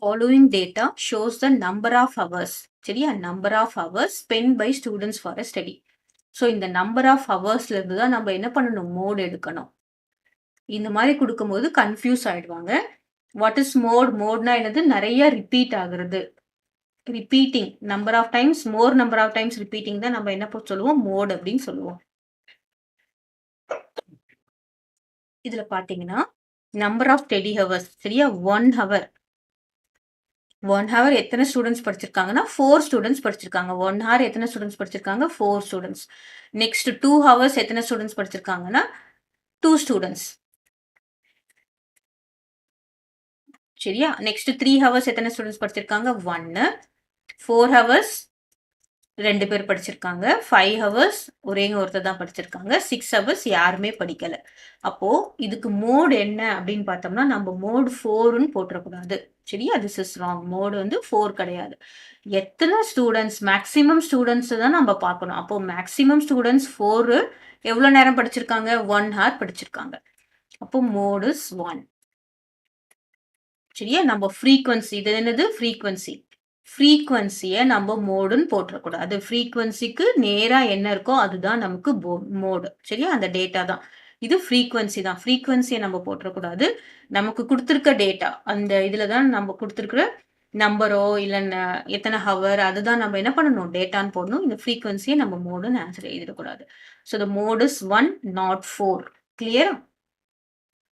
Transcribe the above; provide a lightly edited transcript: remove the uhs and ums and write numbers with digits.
Following data shows the number of hours. சரியா? number of hours spent by students for a study. So இந்த number of ஹவர்ஸ்ல இருந்து தான் நம்ம என்ன பண்ணணும்? மோட் எடுக்கணும். இந்த மாதிரி கொடுக்கும்போது கன்ஃபியூஸ் ஆயிடுவாங்க. What is mode? மோட்னா என்னது? நிறைய ரிப்பீட் ஆகுறது. Repeating number of times, more number of times repeating தான் நம்ம என்ன சொல்லுவோம்? மோட் அப்படின்னு சொல்லுவோம். இதுல பாத்தீங்கன்னா நம்பர் ஆஃப் ஸ்டடி ஹவர்ஸ். சரியா? 1 ஹவர். 1 ஹவர் எத்தனை ஸ்டூடெண்ட்ஸ் படிச்சிருக்காங்கன்னா 4 ஸ்டூடெண்ட்ஸ் படிச்சிருக்காங்க. 1 ஹவர் எத்தனை ஸ்டூடெண்ட்ஸ் படிச்சிருக்காங்க? 4 ஸ்டூடெண்ட்ஸ். நெக்ஸ்ட் 2 ஹவர்ஸ் எத்தனை ஸ்டூடெண்ட்ஸ் படிச்சிருக்காங்கன்னா 2 ஸ்டூடெண்ட்ஸ். சரியா? நெக்ஸ்ட் 3 ஹவர்ஸ் எத்தனை ஸ்டூடெண்ட்ஸ் படிச்சிருக்காங்க? 1. 4 ஹவர்ஸ் 2 பேர் படிச்சிருக்காங்க. 5 ஹவர்ஸ் ஒரே ஒருத்தர் தான் படிச்சிருக்காங்க. 6 ஹவர்ஸ் யாருமே படிக்கல. அப்போ இதுக்கு மோட் என்ன அப்படின்னு பார்த்தோம்னா நம்ம மோட் 4ன்னு போட்டுறக்கூடாது. சரியா? This is wrong. மோடு வந்து 4 கிடையாது. எத்தனை ஸ்டூடெண்ட்ஸ், மேக்சிமம் ஸ்டூடெண்ட்ஸ் தான் நம்ம பார்க்கணும். அப்போ மேக்சிமம் ஸ்டூடெண்ட்ஸ் 4 எவ்வளவு நேரம் படிச்சிருக்காங்க? 1 ஹவர் படிச்சிருக்காங்க. அப்போ மோட் இஸ் 1. சரியா? நம்ம ஃப்ரீக்வன்சி, இது என்னது? ஃப்ரீக்வன்சி. ஃப்ரீக்வன்சியை நம்ம மோடுன்னு போட்டுறக்கூடாது. ஃப்ரீக்வன்சிக்கு நேரா என்ன இருக்கோ அதுதான் நமக்கு மோடு. சரியா? அந்த டேட்டா தான். இது ஃப்ரீக்வன்சி தான். ஃப்ரீக்வன்சியை நம்ம போட்டுறக்கூடாது. நமக்கு கொடுத்துருக்க டேட்டா, அந்த இதுல தான் நம்ம கொடுத்துருக்கிற நம்பரோ இல்ல எத்தனை ஹவர், அதுதான் நம்ம என்ன பண்ணணும்? டேட்டான்னு போடணும். இந்த ஃப்ரீக்வன்சியை நம்ம மோடுன்னு ஆன்சர் எழுதிடக்கூடாது. So the mode is 1, not 4. கிளியரா?